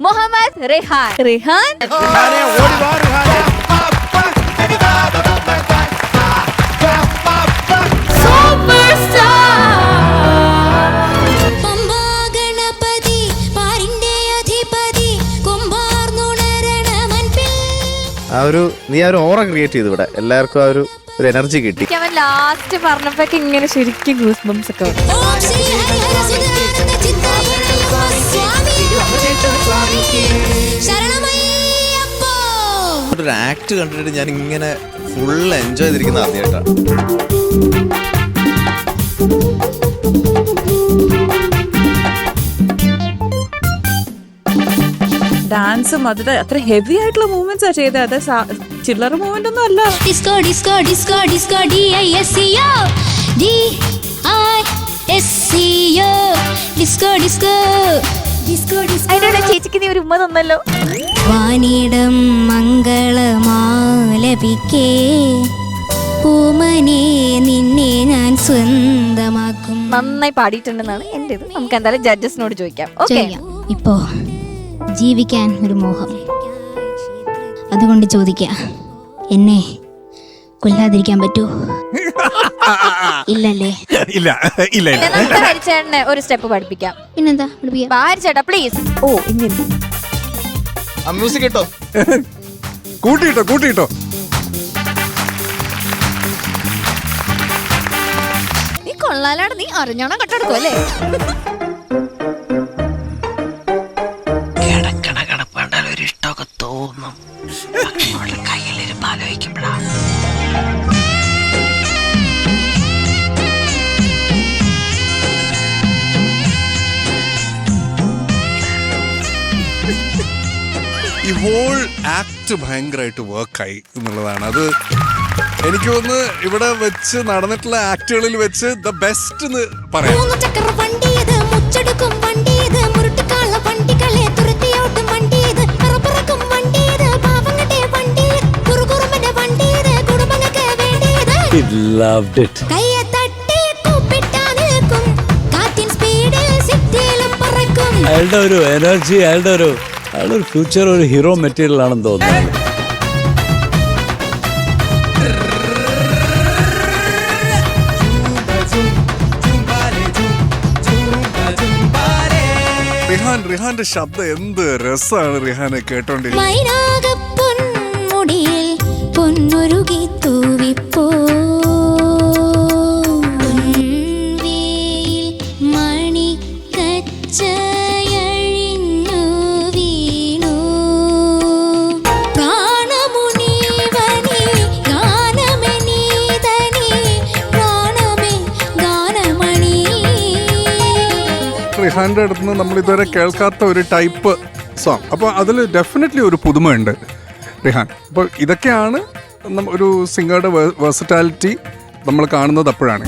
മുഹമ്മദ് റിഹാൻ. റിഹാൻ നീ ആ ഒരു ഓറ ക്രിയേറ്റ് ചെയ്തു ഇവിടെ എല്ലാവർക്കും ആ ഒരു എനർജി കിട്ടി. അവൻ ലാസ്റ്റ് പറഞ്ഞപ്പോഴൊക്കെ ഇങ്ങനെ ശരിക്കും ഗൂസ് ബംസ് ഒക്കെ ഒരു ആക്ട് കണ്ടിട്ട് ഞാൻ ഇങ്ങനെ ഫുൾ എൻജോയ് ചെയ്തിരിക്കുന്ന ആദ്യമായിട്ടാണ്. ഡാൻസും അത് അത്ര ഹെവി ആയിട്ടുള്ള മൂവ്മെന്റ്സ് ആ ചെയ്തത്. അത് ചില്ലറ മൂവ്മെന്റ് ഒന്നും അല്ല. Disco disco disco disco DISCO DISCO disco disco disco disco. അതിനോട് ചേച്ചിക്ക് നീ ഒരു ഉമ്മ തന്നല്ലോ. വാനിടം മംഗളമാലപിക്കേ പൂമനെ നിന്നെ ഞാൻ സ്വന്തമാക്കും. നന്നായി പാടിയിട്ടുണ്ടെന്നാണ് എൻ്റെ ഇത്. നമുക്ക് എന്തായാലും ജഡ്ജസിനോട് ചോദിക്കാം. ഓക്കെ, ഇപ്പോ ജീവിക്കാൻ ഒരു മോഹം, അതുകൊണ്ട് ചോദിക്കുക, എന്നെ കൊല്ലാതിരിക്കാൻ പറ്റുമോ? ഇല്ലല്ലേ? ഇല്ല ഇല്ല ഇല്ല. നമുക്ക് ഹരിച്ചേട്ടനെ ഒരു സ്റ്റെപ്പ് പഠിപ്പിക്കാം. പിന്നെന്താ ഹരിച്ചേട്ടാ പ്ലീസ്. ഓ ഇങ്ങനെ മ്യൂസിക് കേട്ടോ, കൂട്ടിയിട്ടോ കൂട്ടിയിട്ടോ. നീ കൊള്ളാലാണ്. നീ അറിഞ്ഞോണം കട്ടെടുക്കും അല്ലേ? ഒരു ഇഷ്ടമൊക്കെ തോന്നും, കയ്യിലിരുന്ന് ആലോചിക്കുമ്പോഴാ. ഈ ഹോൾ ആക്ട് ഭയങ്കരമായിട്ട് വർക്കായി എന്നുള്ളതാണ്. അത് എനിക്ക് തോന്നുന്നു ഇവിടെ വെച്ച് നടന്നിട്ടുള്ള ആക്ടുകളിൽ വെച്ച് ദ ബെസ്റ്റ് എന്ന് പറയാം. Loved it. അയാളുടെ ഒരു എനർജി, അയാളുടെ ഒരു ഫ്യൂച്ചർ ഒരു ഹീറോ മെറ്റീരിയൽ ആണെന്ന് തോന്നുന്നു. റിഹാന്റെ ശബ്ദം എന്ത് രസമാണ് റിഹാനെ കേട്ടോണ്ടിരിക്കുന്നത്. റിഹാന്റെ അടുത്ത് നിന്ന് നമ്മൾ ഇതുവരെ കേൾക്കാത്ത ഒരു ടൈപ്പ് സോങ്. അപ്പോൾ അതിൽ ഡെഫിനറ്റ്ലി ഒരു പുതുമയുണ്ട് റിഹാൻ. അപ്പോൾ ഇതൊക്കെയാണ് ഒരു സിംഗറുടെ വെർസറ്റാലിറ്റി നമ്മൾ കാണുന്നത് അപ്പോഴാണ്.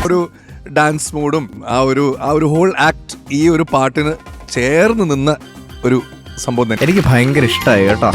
ഒരു ഡാൻസ് മൂഡും ആ ഒരു ഹോൾ ആക്ട് ഈ ഒരു പാട്ടിന് ചേർന്ന് നിന്ന ഒരു സംഭവം തന്നെ എനിക്ക് ഭയങ്കര ഇഷ്ടമായി കേട്ടോ.